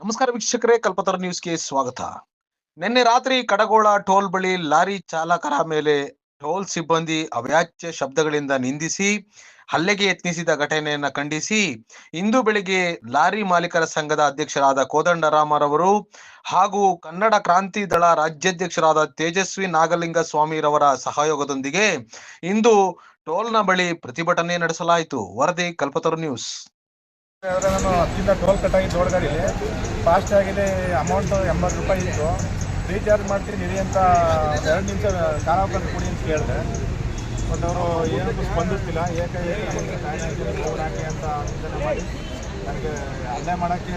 ನಮಸ್ಕಾರ ವೀಕ್ಷಕರೇ, ಕಲ್ಪತರು ನ್ಯೂಸ್ಗೆ ಸ್ವಾಗತ. ನಿನ್ನೆ ರಾತ್ರಿ ಕಡಗೋಳ ಟೋಲ್ ಬಳಿ ಲಾರಿ ಚಾಲಕರ ಮೇಲೆ ಟೋಲ್ ಸಿಬ್ಬಂದಿ ಅವ್ಯಾಚ್ಯ ಶಬ್ದಗಳಿಂದ ನಿಂದಿಸಿ ಹಲ್ಲೆಗೆ ಯತ್ನಿಸಿದ ಘಟನೆಯನ್ನು ಖಂಡಿಸಿ ಇಂದು ಬೆಳಿಗ್ಗೆ ಲಾರಿ ಮಾಲೀಕರ ಸಂಘದ ಅಧ್ಯಕ್ಷರಾದ ಕೋದಂಡರಾಮರವರು ಹಾಗೂ ಕನ್ನಡ ಕ್ರಾಂತಿ ದಳ ರಾಜ್ಯಾಧ್ಯಕ್ಷರಾದ ತೇಜಸ್ವಿ ನಾಗಲಿಂಗ ಸ್ವಾಮಿರವರ ಸಹಯೋಗದೊಂದಿಗೆ ಇಂದು ಟೋಲ್ನ ಬಳಿ ಪ್ರತಿಭಟನೆ ನಡೆಸಲಾಯಿತು. ವರದಿ ಕಲ್ಪತರು ನ್ಯೂಸ್. ನಾನು ಹತ್ತಿಂದ ಟೋಲ್ ಕಟ್ಟಾಗಿದ್ದು ಗಾಡಿ ಫಾಸ್ಟ್ ಆಗಿದೆ. ಅಮೌಂಟ್ 80 ರೂಪಾಯಿ ಇತ್ತು. ರೀಚಾರ್ಜ್ ಮಾಡ್ತೀನಿ ನಿಡಿ ಅಂತ 2 ನಿಮಿಷ ಕಾಲಾವಕಾಶ ಕೊಡಿ ಅಂತ ಕೇಳಿದೆ. ಬಟ್ ಅವರು ಏನಕ್ಕೂ ಸ್ಪಂದಿಸ್ತಿಲ್ಲ. ಹಾಕಿ ಅಂತ ಚಿಂತನೆ ಮಾಡಿ ನನಗೆ ಅನ್ಯಾಯ ಮಾಡೋಕ್ಕೆ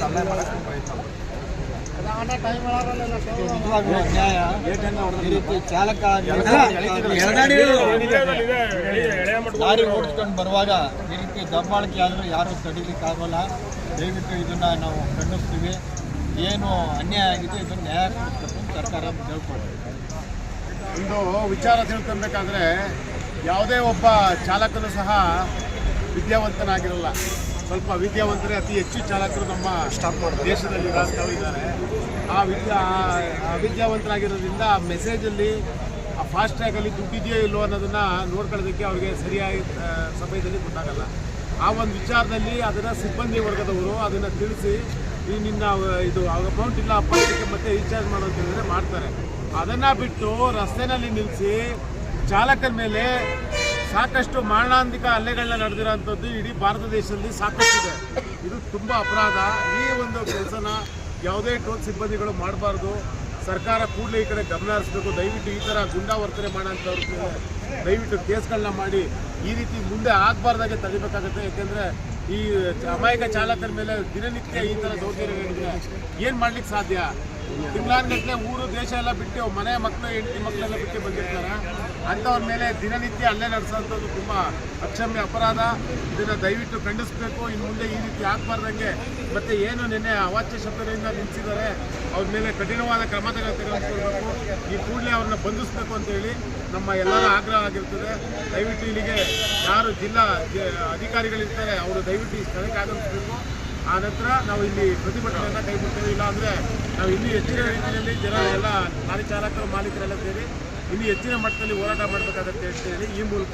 ಅನ್ಯಾಯ ಮಾಡೋಕ್ಕೆ ಪ್ರಯತ್ನ ಮಾಡಿ. ಲಾರಿ ಓಡಿಸ್ಕೊಂಡು ಬರುವಾಗ ಈ ರೀತಿ ದಬ್ಬಾಳಿಕೆ ಆದರೂ ಯಾರು ತಡೀಲಿಕ್ಕಾಗೋಲ್ಲ. ದಯವಿಟ್ಟು ಇದನ್ನು ನಾವು ಖಂಡಿಸ್ತೀವಿ. ಏನು ಅನ್ಯಾಯ ಆಗಿದೆ ಇದನ್ನು ನ್ಯಾಯ ಕೊಡಿಸ್ಬೇಕು ಸರ್ಕಾರ ಕೇಳ್ಕೊಳ್ತೀವಿ. ಒಂದು ವಿಚಾರ ತಿಳ್ಕೊಬೇಕಾದ್ರೆ ಯಾವುದೇ ಒಬ್ಬ ಚಾಲಕನು ಸಹ ವಿದ್ಯಾವಂತನಾಗಿರಲ್ಲ. ಸ್ವಲ್ಪ ವಿದ್ಯಾವಂತರೇ ಅತಿ ಹೆಚ್ಚು ಚಾಲಕರು ನಮ್ಮ ದೇಶದಲ್ಲಿ ಇದ್ದಾರೆ. ಅವಿದ್ಯಾವಂತರಾಗಿರೋದ್ರಿಂದ ಮೆಸೇಜಲ್ಲಿ ಆ ಫಾಸ್ಟ್ಯಾಗಲ್ಲಿ ದುಡ್ಡಿದೆಯೋ ಇಲ್ಲೋ ಅನ್ನೋದನ್ನು ನೋಡ್ಕೊಳ್ಳೋದಕ್ಕೆ ಅವ್ರಿಗೆ ಸರಿಯಾಗಿ ಸಮಯದಲ್ಲಿ ಗೊತ್ತಾಗಲ್ಲ. ಆ ಒಂದು ವಿಚಾರದಲ್ಲಿ ಅದನ್ನು ಸಿಬ್ಬಂದಿ ವರ್ಗದವರು ಅದನ್ನು ತಿಳಿಸಿ ನಿನ್ನ ಇದು ಅಮೌಂಟ್ ಇಲ್ಲ ಅಪ್ಪ ಇದಕ್ಕೆ ಮತ್ತೆ ರೀಚಾರ್ಜ್ ಮಾಡೋ ಅಂತ ಹೇಳಿದ್ರೆ ಮಾಡ್ತಾರೆ. ಅದನ್ನು ಬಿಟ್ಟು ರಸ್ತೆಯಲ್ಲಿ ನಿಲ್ಲಿಸಿ ಚಾಲಕನ ಮೇಲೆ ಸಾಕಷ್ಟು ಮಾರಣಾಂತಿಕ ಹಲ್ಲೆಗಳನ್ನ ನಡೆದಿರೋಂಥದ್ದು ಇಡೀ ಭಾರತ ದೇಶದಲ್ಲಿ ಸಾಕಷ್ಟಿದೆ. ಇದು ತುಂಬ ಅಪರಾಧ. ಈ ಒಂದು ಕೆಲಸನ ಯಾವುದೇ ಟೋಲ್ ಸಿಬ್ಬಂದಿಗಳು ಮಾಡಬಾರ್ದು. ಸರ್ಕಾರ ಕೂಡಲೇ ಈ ಕಡೆ ಗಮನ ಹರಿಸಬೇಕು. ದಯವಿಟ್ಟು ಈ ಥರ ಗುಂಡಾವರ್ತನೆ ಮಾಡೋಂಥವ್ರಿಗೆ ದಯವಿಟ್ಟು ಕೇಸ್ಗಳನ್ನ ಮಾಡಿ ಈ ರೀತಿ ಮುಂದೆ ಆಗಬಾರ್ದಾಗೆ ತಡಿಬೇಕಾಗುತ್ತೆ. ಯಾಕೆಂದರೆ ಈ ಅಮಾಯಕ ಚಾಲಕರ ಮೇಲೆ ದಿನನಿತ್ಯ ಈ ಥರ ದೌರ್ಜನ್ಯಗಳಿದ್ರೆ ಏನು ಮಾಡ್ಲಿಕ್ಕೆ ಸಾಧ್ಯ? ತಿಂಗಳಾನ್ಗಟ್ಟಲೆ ಊರು ದೇಶ ಎಲ್ಲ ಬಿಟ್ಟು ಮನೆ ಮಕ್ಕಳು ಹೆಂಡತಿ ಮಕ್ಕಳೆಲ್ಲ ಬಿಟ್ಟು ಬಂದಿರ್ತಾರೆ. ಅಂಥವ್ರ ಮೇಲೆ ದಿನನಿತ್ಯ ಹಲ್ಲೆ ನಡೆಸೋಂಥದ್ದು ತುಂಬ ಅಕ್ಷಮ್ಯ ಅಪರಾಧ. ಇದನ್ನು ದಯವಿಟ್ಟು ಖಂಡಿಸಬೇಕು. ಇನ್ನು ಮುಂದೆ ಈ ರೀತಿ ಆಗಬಾರ್ದಂಗೆ ಮತ್ತು ಏನು ನಿನ್ನೆ ಅವಾಚ್ಯ ಶಬ್ದಗಳಿಂದ ನಿಲ್ಲಿಸಿದ್ದಾರೆ ಅವ್ರ ಮೇಲೆ ಕಠಿಣವಾದ ಕ್ರಮ ತೆಗೆದುಕೊಳ್ಬೇಕು. ಈ ಕೂಡಲೇ ಅವ್ರನ್ನ ಬಂಧಿಸಬೇಕು ಅಂತೇಳಿ ನಮ್ಮ ಎಲ್ಲರ ಆಗ್ರಹ ಆಗಿರ್ತದೆ. ದಯವಿಟ್ಟು ಇಲ್ಲಿಗೆ ಯಾರು ಜಿಲ್ಲಾ ಅಧಿಕಾರಿಗಳಿರ್ತಾರೆ ಅವರು ದಯವಿಟ್ಟು ಈ ಸ್ಥಳಕ್ಕೆ ಆಗಮಿಸಬೇಕು. ಆ ನಂತರ ನಾವು ಇಲ್ಲಿ ಪ್ರತಿಭಟನೆಯನ್ನು ಕೈ ಬಿಡ್ತೇವೆ. ಇಲ್ಲಾಂದರೆ ನಾವು ಇನ್ನೂ ಹೆಚ್ಚಿನ ರೀತಿಯಲ್ಲಿ ಜನ ಎಲ್ಲ ಲಾರಿ ಚಾಲಕರು ಮಾಲೀಕರೆಲ್ಲ ಸೇರಿ ಇನ್ನೂ ಹೆಚ್ಚಿನ ಮಟ್ಟದಲ್ಲಿ ಹೋರಾಟ ಮಾಡಬೇಕಾಗತ್ತೆ ಅಂತ ಹೇಳಿ ಈ ಮೂಲಕ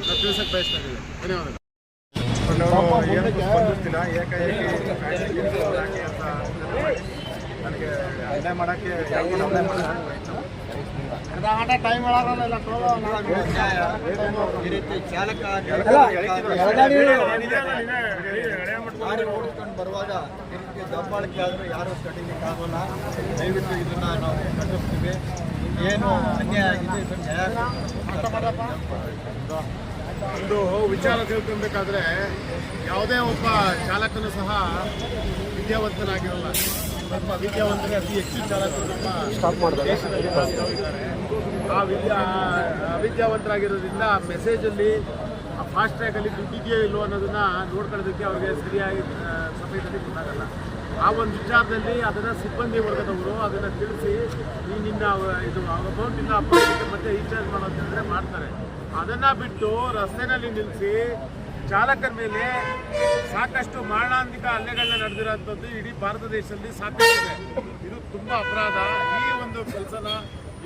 ನಾವು ತಿಳಿಸಕ್ಕೆ ಬಯಸ್ತಾ ಇದ್ದೀವಿ. ಧನ್ಯವಾದಗಳು. ಏನಕ್ಕೂ ಸ್ಪಂದಿಸ್ತಿಲ್ಲ. ನನಗೆ ಅನ್ಯಾಯ ಮಾಡೋಕ್ಕೆ ಈ ರೀತಿ ಚಾಲಕ ಲಾರಿ ಓಡಿಸ್ಕೊಂಡು ಬರುವಾಗ ಈ ರೀತಿ ದಬ್ಬಾಳಿಕೆ ಆದರೂ ಯಾರು ತಡೀಲಿಕ್ಕಾಗೋಲ್ಲ. ದಯವಿಟ್ಟು ಇದನ್ನು ನಾವು ಖಂಡಿಸ್ತೀವಿ. ಏನು ಅನ್ಯಾಯ ಆಗಿದೆ ಇದನ್ನು ನ್ಯಾಯ. ಒಂದು ವಿಚಾರ ತಿಳ್ಕೊಬೇಕಾದ್ರೆ ಯಾವುದೇ ಒಬ್ಬ ಚಾಲಕನು ಸಹ ವಿದ್ಯಾವಂತನಾಗಿರಲ್ಲ. ಸ್ವಲ್ಪ ವಿದ್ಯಾವಂತರೇ ಅತಿ ಹೆಚ್ಚು ಚಾಲಕರು ನಮ್ಮ ದೇಶದಲ್ಲಿ ಇದ್ದಾರೆ. ಅವಿದ್ಯಾವಂತರಾಗಿರೋದ್ರಿಂದ ಮೆಸೇಜಲ್ಲಿ ಆ ಫಾಸ್ಟ್ಯಾಗಲ್ಲಿ ದುಡ್ಡಿದೆಯೋ ಇಲ್ಲೋ ಅನ್ನೋದನ್ನು ನೋಡ್ಕೊಳ್ಳೋದಕ್ಕೆ ಅವ್ರಿಗೆ ಸರಿಯಾಗಿ ಸಮಯದಲ್ಲಿ ಗೊತ್ತಾಗಲ್ಲ. ಆ ಒಂದು ವಿಚಾರದಲ್ಲಿ ಅದನ್ನು ಸಿಬ್ಬಂದಿ ವರ್ಗದವರು ಅದನ್ನು ತಿಳಿಸಿ ನಿನ್ನ ಇದು ಅಮೌಂಟ್ ಇಲ್ಲ ಅಪ್ಪ ಇದಕ್ಕೆ ಮತ್ತೆ ರೀಚಾರ್ಜ್ ಮಾಡೋ ಅಂತ ಹೇಳಿದ್ರೆ ಮಾಡ್ತಾರೆ. ಅದನ್ನು ಬಿಟ್ಟು ರಸ್ತೆಯಲ್ಲಿ ನಿಲ್ಲಿಸಿ ಚಾಲಕರ ಮೇಲೆ ಸಾಕಷ್ಟು ಮಾರಣಾಂತಿಕ ಹಲ್ಲೆಗಳನ್ನ ನಡೆದಿರೋಂಥದ್ದು ಇಡೀ ಭಾರತ ದೇಶದಲ್ಲಿ ಸಾಕಷ್ಟಿದೆ. ಇದು ತುಂಬ ಅಪರಾಧ. ಈ ಒಂದು ಕೆಲಸನ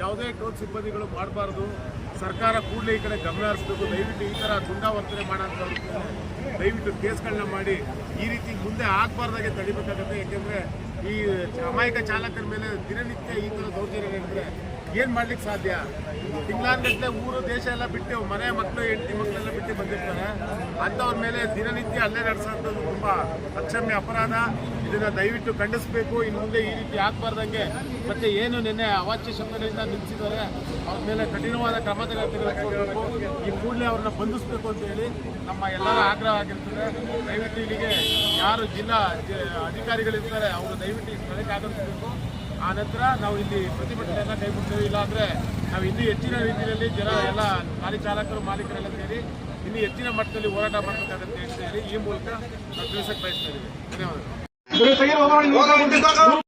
ಯಾವುದೇ ಟೋಲ್ ಸಿಬ್ಬಂದಿಗಳು ಮಾಡಬಾರ್ದು. ಸರ್ಕಾರ ಕೂಡಲೇ ಈ ಕಡೆ ಗಮನ ಹರಿಸಬೇಕು. ದಯವಿಟ್ಟು ಈ ಥರ ಗುಂಡಾವರ್ತನೆ ಮಾಡೋಂಥವ್ರಿಗೆ ದಯವಿಟ್ಟು ಕೇಸ್ಗಳನ್ನ ಮಾಡಿ ಈ ರೀತಿ ಮುಂದೆ ಆಗಬಾರ್ದಾಗೆ ತಡಿಬೇಕಾಗುತ್ತೆ. ಯಾಕೆಂದರೆ ಈ ಅಮಾಯಕ ಚಾಲಕರ ಮೇಲೆ ದಿನನಿತ್ಯ ಈ ಥರ ದೌರ್ಜನ್ಯಗಳಿದ್ರೆ ಏನು ಮಾಡ್ಲಿಕ್ಕೆ ಸಾಧ್ಯ? ತಿಂಗಳಾನ್ಗಟ್ಟಲೆ ಊರು ದೇಶ ಎಲ್ಲ ಬಿಟ್ಟು ಮನೆ ಮಕ್ಕಳು ಹೆಂಡತಿ ಮಕ್ಕಳೆಲ್ಲ ಬಿಟ್ಟು ಬಂದಿರ್ತಾರೆ. ಅಂಥವ್ರ ಮೇಲೆ ದಿನನಿತ್ಯ ಹಲ್ಲೆ ನಡೆಸೋಂಥದ್ದು ತುಂಬ ಅಕ್ಷಮ್ಯ ಅಪರಾಧ. ಇದನ್ನು ದಯವಿಟ್ಟು ಖಂಡಿಸಬೇಕು. ಇನ್ನು ಮುಂದೆ ಈ ರೀತಿ ಆಗಬಾರ್ದಂಗೆ ಮತ್ತು ಏನು ನಿನ್ನೆ ಅವಾಚ್ಯ ಶಬ್ದಗಳಿಂದ ನಿಲ್ಲಿಸಿದ್ದಾರೆ ಅವ್ರ ಮೇಲೆ ಕಠಿಣವಾದ ಕ್ರಮ ತೆಗೆದುಕೊಳ್ಬೇಕು. ಈ ಕೂಡಲೇ ಅವ್ರನ್ನ ಬಂಧಿಸಬೇಕು ಅಂತೇಳಿ ನಮ್ಮ ಎಲ್ಲರ ಆಗ್ರಹ ಆಗಿರ್ತದೆ. ದಯವಿಟ್ಟು ಇಲ್ಲಿಗೆ ಯಾರು ಜಿಲ್ಲಾ ಅಧಿಕಾರಿಗಳಿರ್ತಾರೆ ಅವರು ದಯವಿಟ್ಟು ಈ ಸ್ಥಳಕ್ಕೆ ಆಗಮಿಸಬೇಕು. ಆ ನಂತರ ನಾವು ಇಲ್ಲಿ ಪ್ರತಿಭಟನೆಯನ್ನು ಕೈ ಬಿಡ್ತೇವೆ. ಇಲ್ಲಾಂದರೆ ನಾವು ಇನ್ನೂ ಹೆಚ್ಚಿನ ರೀತಿಯಲ್ಲಿ ಜನ ಎಲ್ಲ ಲಾರಿ ಚಾಲಕರು ಮಾಲೀಕರೆಲ್ಲ ಸೇರಿ ಇನ್ನೂ ಹೆಚ್ಚಿನ ಮಟ್ಟದಲ್ಲಿ ಹೋರಾಟ ಮಾಡಬೇಕಾಗತ್ತೆ ಅಂತ ಹೇಳಿ ಈ ಮೂಲಕ ನಾವು ತಿಳಿಸಕ್ಕೆ ಬಯಸ್ತಾ ಇದ್ದೀವಿ. ಧನ್ಯವಾದಗಳು.